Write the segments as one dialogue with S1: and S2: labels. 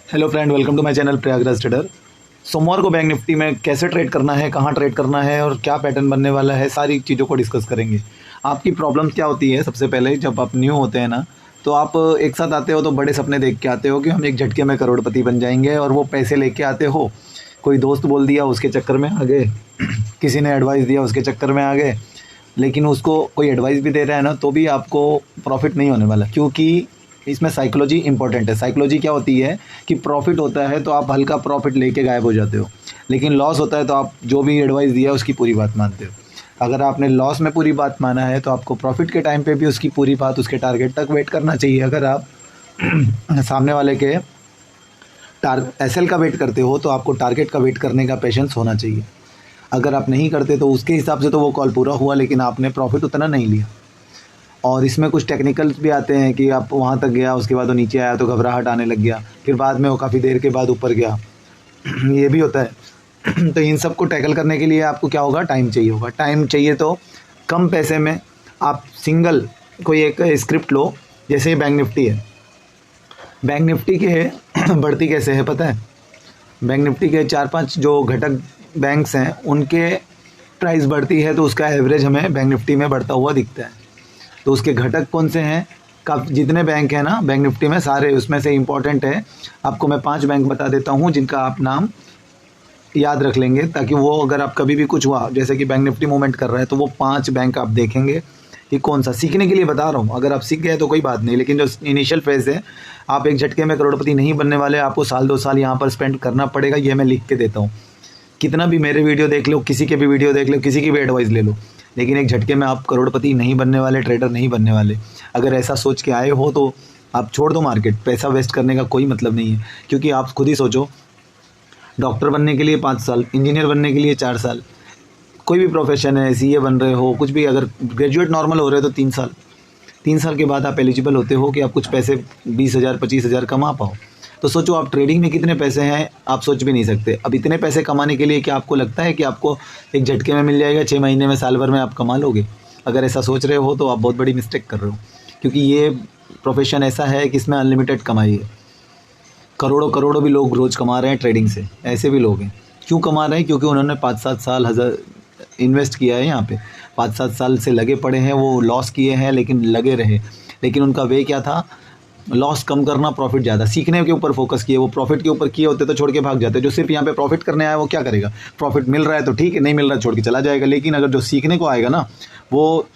S1: Hello friend, welcome to my channel Prayagraj trader. सोमवार को bank Nifty में कैसे ट्रेड करना है, कहाँ ट्रेड करना है और क्या पैटर्न बनने वाला है, सारी चीज़ों को डिस्कस करेंगे। आपकी प्रॉब्लम क्या होती है? सबसे पहले जब आप न्यू होते हैं ना, तो आप एक साथ आते हो तो बड़े सपने देख के आते हो कि हम एक झटके में करोड़पति बन जाएंगे और वो पैसे लेके आते हो। कोई दोस्त बोल दिया उसके चक्कर में आ गए, किसी ने एडवाइस दिया उसके चक्कर में आ गए। लेकिन उसको कोई एडवाइस भी दे रहा है ना, तो भी आपको प्रॉफिट नहीं होने वाला, क्योंकि इसमें साइकोलॉजी इंपॉर्टेंट है। साइकोलॉजी क्या होती है कि प्रॉफिट होता है तो आप हल्का प्रॉफिट लेके गायब हो जाते हो, लेकिन लॉस होता है तो आप जो भी एडवाइस दिया उसकी पूरी बात मानते हो। अगर आपने लॉस में पूरी बात माना है तो आपको प्रॉफिट के टाइम पे भी उसकी पूरी बात, उसके टारगेट तक वेट करना चाहिए। अगर आप सामने वाले के एसएल का वेट करते हो तो आपको टारगेट का वेट करने का पेशेंस होना चाहिए। अगर आप नहीं करते तो उसके हिसाब से तो वो कॉल पूरा हुआ, लेकिन आपने प्रॉफिट उतना नहीं लिया। और इसमें कुछ टेक्निकल्स भी आते हैं कि आप वहाँ तक गया, उसके बाद वो नीचे आया तो घबराहट आने लग गया, फिर बाद में वो काफ़ी देर के बाद ऊपर गया। ये भी होता है। तो इन सब को टैकल करने के लिए आपको क्या होगा? टाइम चाहिए होगा। टाइम चाहिए तो कम पैसे में आप सिंगल कोई एक स्क्रिप्ट लो। जैसे बैंक निफ्टी है, बैंक निफ्टी के बढ़ती कैसे है पता है? बैंक निफ्टी के 4-5 जो घटक बैंक्स हैं उनके प्राइस बढ़ती है तो उसका एवरेज हमें बैंक निफ्टी में बढ़ता हुआ दिखता है। तो उसके घटक कौन से हैं? जितने बैंक हैं ना बैंक निफ्टी में, सारे उसमें से इम्पॉर्टेंट है। आपको मैं 5 बैंक बता देता हूँ जिनका आप नाम याद रख लेंगे, ताकि वो अगर आप कभी भी कुछ हुआ, जैसे कि बैंक निफ्टी मूवमेंट कर रहा है, तो वो 5 बैंक आप देखेंगे कि कौन सा। सीखने के लिए बता रहा हूँ, अगर आप सीख गए तो कोई बात नहीं, लेकिन जो इनिशियल फेज़ है, आप एक झटके में करोड़पति नहीं बनने वाले। आपको साल 2 साल यहाँ पर स्पेंड करना पड़ेगा, ये मैं लिख के देता हूँ। कितना भी मेरे वीडियो देख लो, किसी के भी वीडियो देख लो, किसी की भी एडवाइस ले लो, लेकिन एक झटके में आप करोड़पति नहीं बनने वाले, ट्रेडर नहीं बनने वाले। अगर ऐसा सोच के आए हो तो आप छोड़ दो मार्केट। पैसा वेस्ट करने का कोई मतलब नहीं है, क्योंकि आप खुद ही सोचो, डॉक्टर बनने के लिए 5 साल, इंजीनियर बनने के लिए 4 साल, कोई भी प्रोफेशन है, सीए बन रहे हो, कुछ भी, अगर ग्रेजुएट नॉर्मल हो रहे हो तो 3 साल। 3 साल के बाद आप एलिजिबल होते हो कि आप कुछ पैसे 20,000 25,000 कमा पाओ। तो सोचो आप ट्रेडिंग में कितने पैसे हैं, आप सोच भी नहीं सकते। अब इतने पैसे कमाने के लिए क्या आपको लगता है कि आपको एक झटके में मिल जाएगा, 6 महीने में, साल भर में आप कमा लोगे? अगर ऐसा सोच रहे हो तो आप बहुत बड़ी मिस्टेक कर रहे हो, क्योंकि ये प्रोफेशन ऐसा है कि इसमें अनलिमिटेड कमाई है। करोड़ों करोड़ों भी लोग रोज़ कमा रहे हैं ट्रेडिंग से, ऐसे भी लोग हैं। क्यों कमा रहे हैं? क्योंकि उन्होंने 5-7 साल इन्वेस्ट किया है यहाँ पे, 5-7 साल से लगे पड़े हैं। वो लॉस किए हैं लेकिन लगे रहे, लेकिन उनका वे क्या था? लॉस कम करना, प्रॉफिट ज़्यादा। सीखने के ऊपर फोकस किए। वो प्रॉफिट के ऊपर किए होते तो छोड़ के भाग जाते। जो सिर्फ यहाँ पे प्रॉफिट करने आया वो क्या करेगा? प्रॉफिट मिल रहा है तो ठीक है, नहीं मिल रहा है छोड़ के चला जाएगा। लेकिन अगर जो सीखने को आएगा ना, वो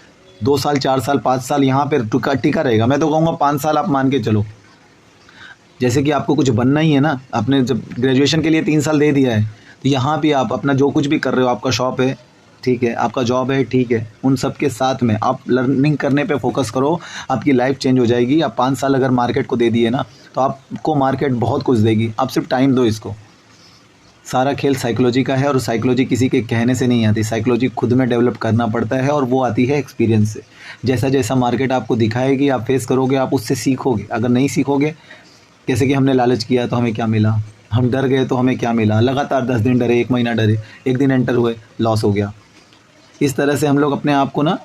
S1: 2 साल 4 साल 5 साल यहाँ पर टिका रहेगा। मैं तो कहूँगा 5 साल आप मान के चलो। जैसे कि आपको कुछ बनना ही है ना, आपने जब ग्रेजुएशन के लिए 3 साल दे दिया है, तो यहाँ भी आप अपना जो कुछ भी कर रहे हो, आपका शॉप है ठीक है, आपका जॉब है ठीक है, उन सब के साथ में आप लर्निंग करने पे फोकस करो। आपकी लाइफ चेंज हो जाएगी। आप 5 साल अगर मार्केट को दे दिए ना, तो आपको मार्केट बहुत कुछ देगी। आप सिर्फ टाइम दो इसको। सारा खेल साइकोलॉजी का है, और साइकोलॉजी किसी के कहने से नहीं आती। साइकोलॉजी खुद में डेवलप करना पड़ता है, और वो आती है एक्सपीरियंस से। जैसा जैसा मार्केट आपको दिखाएगी, आप फेस करोगे, आप उससे सीखोगे। अगर नहीं सीखोगे, जैसे कि हमने लालच किया तो हमें क्या मिला, हम डर गए तो हमें क्या मिला, लगातार 10 दिन डरे, 1 महीना डरे, 1 दिन एंटर हुए, लॉस हो गया। इस तरह से हम लोग अपने आप को ना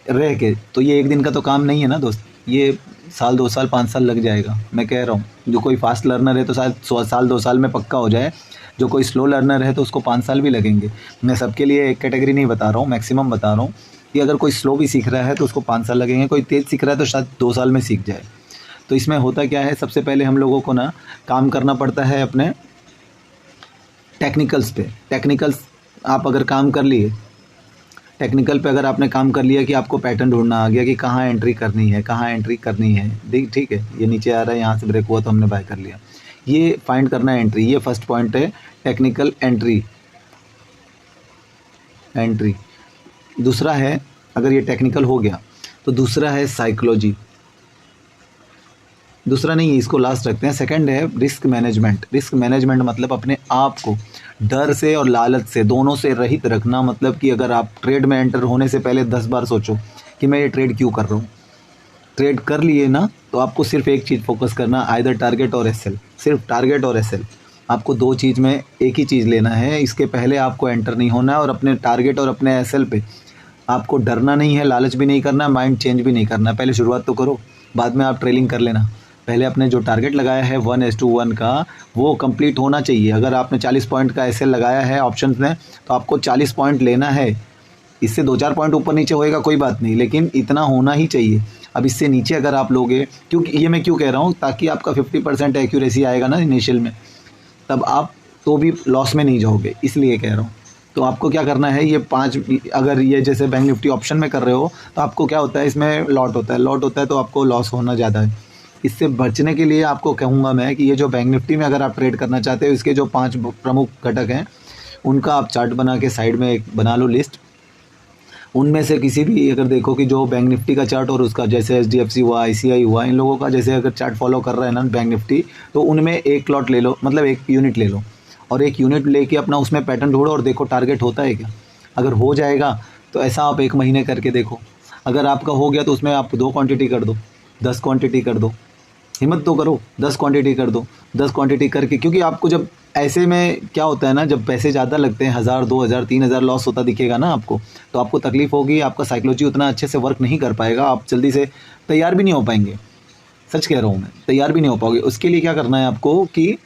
S1: रह के, तो ये 1 दिन का तो काम नहीं है ना दोस्त, ये साल 2 साल 5 साल लग जाएगा। मैं कह रहा हूँ, जो कोई फास्ट लर्नर है तो शायद साल 2 साल में पक्का हो जाए, जो कोई स्लो लर्नर है तो उसको 5 साल भी लगेंगे। मैं सबके लिए एक कैटेगरी नहीं बता रहा हूँ, मैक्सिमम बता रहा हूँ कि अगर कोई स्लो भी सीख रहा है तो उसको 5 साल लगेंगे, कोई तेज़ सीख रहा है तो शायद 2 साल में सीख जाए। तो इसमें होता क्या है, सबसे पहले हम लोगों को ना काम करना पड़ता है अपने टेक्निकल्स पे। टेक्निकल्स आप अगर काम कर लिए, टेक्निकल पे अगर आपने काम कर लिया कि आपको पैटर्न ढूंढना आ गया कि कहाँ एंट्री करनी है, कहाँ एंट्री करनी है, ठीक है, ये नीचे आ रहा है, यहाँ से ब्रेक हुआ तो हमने बाय कर लिया। ये फाइंड करना है एंट्री, ये फर्स्ट पॉइंट है, टेक्निकल एंट्री। दूसरा है, अगर ये टेक्निकल हो गया तो दूसरा है साइकोलॉजी। दूसरा नहीं, इसको लास्ट रखते हैं। सेकंड है रिस्क मैनेजमेंट। रिस्क मैनेजमेंट मतलब अपने आप को डर से और लालच से, दोनों से रहित रखना। मतलब कि अगर आप ट्रेड में एंटर होने से पहले 10 बार सोचो कि मैं ये ट्रेड क्यों कर रहा हूँ। ट्रेड कर लिए ना, तो आपको सिर्फ एक चीज़ फोकस करना, आइदर टारगेट और एसएल। सिर्फ टारगेट और एसएल, आपको 2 चीज़ में एक ही चीज़ लेना है। इसके पहले आपको एंटर नहीं होना है, और अपने टारगेट और अपने एसएल पे आपको डरना नहीं है, लालच भी नहीं करना, माइंड चेंज भी नहीं करना। पहले शुरुआत तो करो, बाद में आप ट्रेलिंग कर लेना। पहले आपने जो टारगेट लगाया है 1:1 का वो कंप्लीट होना चाहिए। अगर आपने 40 पॉइंट का एसएल लगाया है ऑप्शंस में तो आपको 40 पॉइंट लेना है। इससे 2-4 पॉइंट ऊपर नीचे होएगा कोई बात नहीं, लेकिन इतना होना ही चाहिए। अब इससे नीचे अगर आप लोगे, क्योंकि ये मैं क्यों कह रहा हूँ, ताकि आपका 50% एक्यूरेसी आएगा ना इनिशियल में, तब आप तो भी लॉस में नहीं जाओगे, इसलिए कह रहा हूँ। तो आपको क्या करना है, ये 5, अगर ये जैसे बैंक निफ्टी ऑप्शन में कर रहे हो तो आपको क्या होता है, इसमें लॉट होता है तो आपको लॉस होना ज़्यादा है। इससे बचने के लिए आपको कहूँगा मैं कि ये जो बैंक निफ्टी में अगर आप ट्रेड करना चाहते हो, इसके जो 5 प्रमुख घटक हैं उनका आप चार्ट बना के साइड में एक बना लो लिस्ट। उनमें से किसी भी अगर देखो कि जो बैंक निफ्टी का चार्ट और उसका जैसे एचडीएफसी हुआ, आईसीआई हुआ, इन लोगों का जैसे अगर चार्ट फॉलो कर रहा है ना बैंक निफ्टी, तो उनमें एक लॉट ले लो, मतलब एक यूनिट ले लो, और एक यूनिट लेके अपना उसमें पैटर्न ढूंढो और देखो टारगेट होता है क्या। अगर हो जाएगा तो ऐसा आप 1 महीने करके देखो। अगर आपका हो गया तो उसमें आप 2 क्वांटिटी कर दो, 10 क्वांटिटी कर दो, हिम्मत तो करो, 10 क्वांटिटी कर दो। 10 क्वांटिटी करके, क्योंकि आपको जब ऐसे में क्या होता है ना, जब पैसे ज़्यादा लगते हैं, 1000, 2000, 3000 लॉस होता दिखेगा ना आपको, तो आपको तकलीफ़ होगी, आपका साइकोलॉजी उतना अच्छे से वर्क नहीं कर पाएगा, आप जल्दी से तैयार भी नहीं हो पाएंगे। सच कह रहा हूँ मैं, तैयार भी नहीं हो पाओगे। उसके लिए क्या करना है आपको कि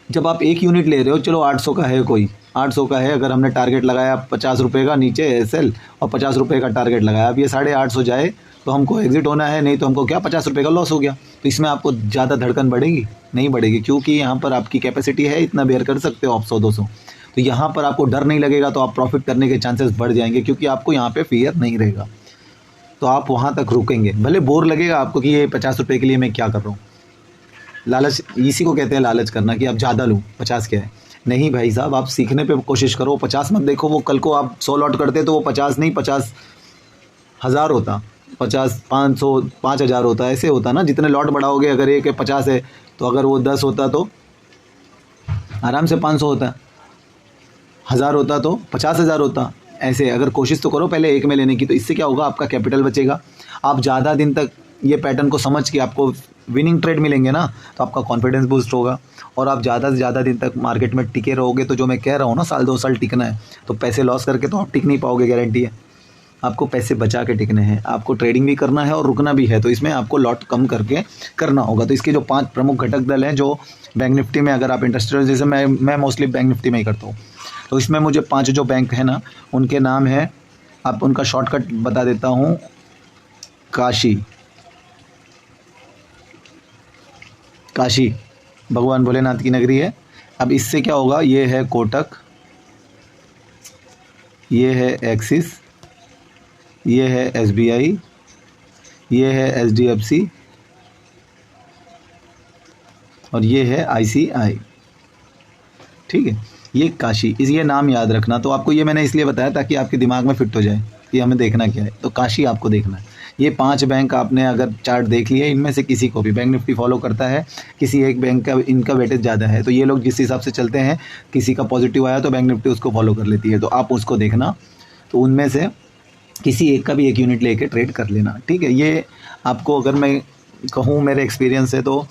S1: जब आप एक यूनिट ले रहे हो, चलो 800 का है, कोई 800 का है, अगर हमने टारगेट लगाया 50 रुपये का नीचे एसएल और 50 रुपये का टारगेट लगाया, अब ये 850 जाए तो हमको एग्जिट होना है, नहीं तो हमको क्या 50 रुपये का लॉस हो गया। तो इसमें आपको ज़्यादा धड़कन बढ़ेगी नहीं बढ़ेगी, क्योंकि यहाँ पर आपकी कैपेसिटी है, इतना बेयर कर सकते हो आप 100-200। तो यहाँ पर आपको डर नहीं लगेगा, तो आप प्रॉफिट करने के चांसेस बढ़ जाएंगे, क्योंकि आपको यहाँ पे फियर नहीं रहेगा। तो आप वहाँ तक रुकेंगे, भले बोर लगेगा आपको कि ये 50 रुपये के लिए मैं क्या कर रहा हूँ। लालच, इसी को कहते हैं लालच करना, कि आप ज़्यादा लूँ, 50 क्या है। नहीं भाई साहब, आप सीखने पे कोशिश करो, 50 मत देखो। वो कल को आप 100 लॉट करते तो वो 50 नहीं 50,000 होता, 50, 500, 5,000 होता, ऐसे होता ना। जितने लॉट बढ़ाओगे, अगर एक 50 है तो अगर वो 10 होता तो आराम से 500 होता, 1000 होता तो 50,000 होता। ऐसे अगर कोशिश तो करो पहले एक में लेने की, तो इससे क्या होगा, आपका कैपिटल बचेगा। आप ज़्यादा दिन तक ये पैटर्न को समझ के आपको विनिंग ट्रेड मिलेंगे ना, तो आपका कॉन्फिडेंस बूस्ट होगा और आप ज़्यादा से ज़्यादा दिन तक मार्केट में टिके रहोगे। तो जो मैं कह रहा हूँ ना, 1-2 साल टिकना है, तो पैसे लॉस करके तो आप टिक नहीं पाओगे, गारंटी है। आपको पैसे बचा के टिकने हैं, आपको ट्रेडिंग भी करना है और रुकना भी है, तो इसमें आपको लॉट कम करके करना होगा। तो इसके जो 5 प्रमुख घटक दल हैं जो बैंक निफ्टी में अगर आप इंटरेस्टेड हो, जैसे मैं मोस्टली बैंक निफ्टी में ही करता हूँ, तो इसमें मुझे 5 जो बैंक है ना, उनके नाम है, आप उनका शॉर्टकट बता देता हूँ। काशी भगवान भोलेनाथ की नगरी है। अब इससे क्या होगा, ये है कोटक, ये है एक्सिस, ये है एसबीआई, ये है एचडीएफसी और ये है आईसीआई। ठीक है, ये काशी, ये नाम याद रखना। तो आपको ये मैंने इसलिए बताया ताकि आपके दिमाग में फिट हो जाए कि हमें देखना क्या है। तो काशी आपको देखना है। ये 5 बैंक आपने अगर चार्ट देख लिया, इनमें से किसी को भी, बैंक निफ्टी फॉलो करता है, किसी एक बैंक का इनका वेटेज ज़्यादा है, तो ये लोग जिस हिसाब से चलते हैं, किसी का पॉजिटिव आया तो बैंक निफ्टी उसको फॉलो कर लेती है, तो आप उसको देखना। तो उनमें से किसी एक का भी एक यूनिट लेके ट्रेड कर लेना। ठीक है, ये आपको अगर मैं कहूँ मेरे एक्सपीरियंस से, तो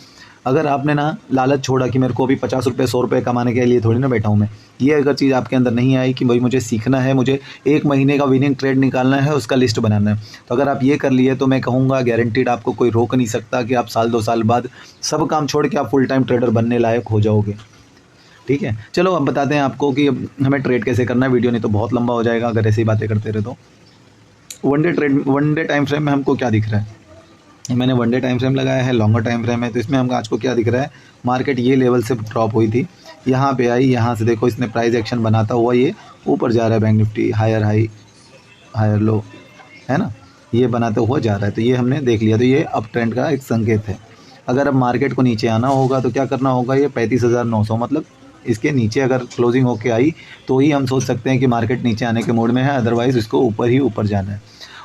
S1: अगर आपने ना लालच छोड़ा कि मेरे को अभी 50 रुपये 100 रुपये कमाने के लिए थोड़ी ना बैठा हूँ मैं, ये अगर चीज़ आपके अंदर नहीं आई कि भाई मुझे सीखना है, मुझे 1 महीने का विनिंग ट्रेड निकालना है, उसका लिस्ट बनाना है, तो अगर आप ये कर लिए तो मैं कहूँगा गारंटीड आपको कोई रोक नहीं सकता कि आप 1-2 साल बाद सब काम छोड़ के आप फुल टाइम ट्रेडर बनने लायक हो जाओगे। ठीक है, चलो अब बताते हैं आपको कि हमें ट्रेड कैसे करना है। वीडियो नहीं तो बहुत लंबा हो जाएगा अगर ऐसी बातें करते रहे तो। वन डे टाइम फ्रेम में हमको क्या दिख रहा है, मैंने वन डे टाइम फ्रेम लगाया है, लॉन्गर टाइम फ्रेम है, तो इसमें हमको आज को क्या दिख रहा है, मार्केट ये लेवल से ड्रॉप हुई थी, यहाँ पे आई, यहाँ से देखो इसने प्राइस एक्शन बनाता हुआ ये ऊपर जा रहा है, bank nifty higher high higher low, है ना, ये बनाते हुआ जा रहा है, तो ये हमने देख लिया। तो ये अप ट्रेंड का एक संकेत है। अगर अब मार्केट को नीचे आना होगा तो क्या करना होगा, ये 35,900 मतलब इसके नीचे अगर क्लोजिंग होके आई तो ही हम सोच सकते हैं कि मार्केट नीचे आने के मोड में है, अदरवाइज़ इसको ऊपर ही ऊपर जाना है।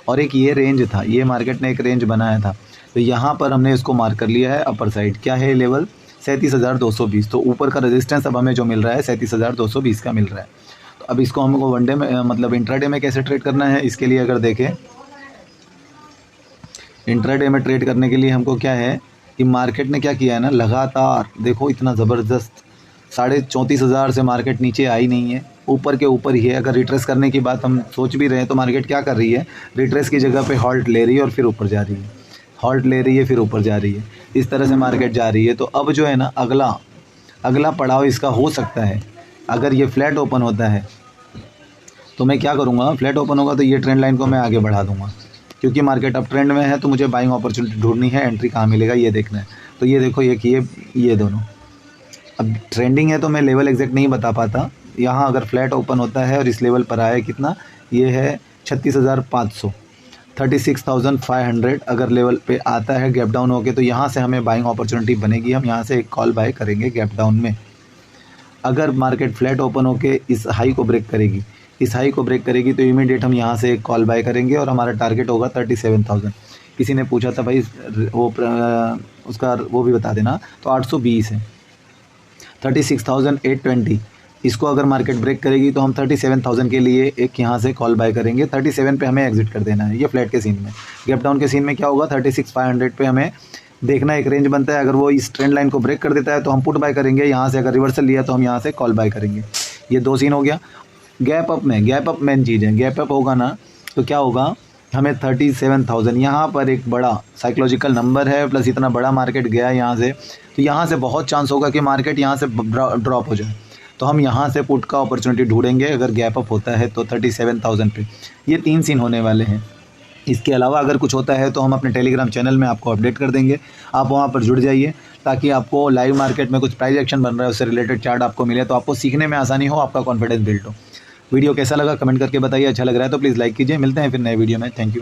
S1: और एक ये रेंज था, ये मार्केट ने एक रेंज बनाया था, तो यहाँ पर हमने इसको मार्क कर लिया है अपर साइड। क्या है लेवल, 37,220। तो ऊपर का रेजिस्टेंस अब हमें जो मिल रहा है 37,220 का मिल रहा है। तो अब इसको हमको वनडे में मतलब इंट्राडे में कैसे ट्रेड करना है, इसके लिए अगर देखें इंट्राडे में ट्रेड करने के लिए हमको क्या है कि मार्केट ने क्या किया है ना, लगातार देखो इतना ज़बरदस्त 34,500 से मार्केट नीचे आई नहीं है, ऊपर के ऊपर ही है। अगर रिट्रेस करने की बात हम सोच भी रहे हैं तो मार्केट क्या कर रही है, रिट्रेस की जगह पे हॉल्ट ले रही है और फिर ऊपर जा रही है। हॉल्ट ले रही है, फिर ऊपर जा रही है, इस तरह से मार्केट जा रही है। तो अब जो है ना अगला पड़ाव इसका हो सकता है, अगर ये फ्लैट ओपन होता है तो मैं क्या करूँगा, फ्लैट ओपन होगा तो ये ट्रेंड लाइन को मैं आगे बढ़ा दूँगा, क्योंकि मार्केट अब ट्रेंड में है तो मुझे बाइंग अपॉर्चुनिटी ढूंढनी है, एंट्री कहाँ मिलेगा ये देखना है। तो ये देखो ये किए ये दोनों, अब ट्रेंडिंग है तो मैं लेवल एग्जैक्ट नहीं बता पाता। यहाँ अगर फ्लैट ओपन होता है और इस लेवल पर आया कितना, ये है 36,500, 36,500 अगर लेवल पे आता है गैप डाउन होके, तो यहाँ से हमें बाइंग अपॉर्चुनिटी बनेगी। हम यहाँ से एक कॉल बाय करेंगे गैप डाउन में। अगर मार्केट फ्लैट ओपन होके इस हाई को ब्रेक करेगी तो इमीडिएट हम यहाँ से एक कॉल बाय करेंगे और हमारा टारगेट होगा 37,000। किसी ने पूछा था भाई वो उसका वो भी बता देना, तो 820 है, 36,820। इसको अगर मार्केट ब्रेक करेगी तो हम 37,000 के लिए एक यहाँ से कॉल बाय करेंगे। 37 पे हमें एग्जिट कर देना है। ये फ्लैट के सीन में। गैप डाउन के सीन में क्या होगा, 36,500 पे हमें देखना एक रेंज बनता है। अगर वो इस ट्रेंड लाइन को ब्रेक कर देता है तो हम पुट बाय करेंगे, यहाँ से अगर रिवर्सल लिया तो हम यहाँ से कॉल बाय करेंगे। ये दो सीन हो गया। गैप अप मेन चीज़ है। गैप अप होगा ना तो क्या होगा, हमें 37,000 यहाँ पर एक बड़ा साइकोलॉजिकल नंबर है, प्लस इतना बड़ा मार्केट गया यहाँ से, तो यहाँ से बहुत चांस होगा कि मार्केट यहाँ से ड्रॉप हो जाए। तो हम यहाँ से पुट का अपॉर्चुनिटी ढूंढेंगे अगर गैप अप होता है तो 37,000 पे। ये 3 सीन होने वाले हैं। इसके अलावा अगर कुछ होता है तो हम अपने टेलीग्राम चैनल में आपको अपडेट कर देंगे। आप वहाँ पर जुड़ जाइए ताकि आपको लाइव मार्केट में कुछ प्राइस एक्शन बन रहा है उससे रिलेटेड चार्ट आपको मिले, तो आपको सीखने में आसानी हो, आपका कॉन्फिडेंस बिल्ड हो। वीडियो कैसा लगा कमेंट करके बताइए। अच्छा लग रहा है तो प्लीज़ लाइक कीजिए। मिलते हैं फिर नए वीडियो में। Thank you.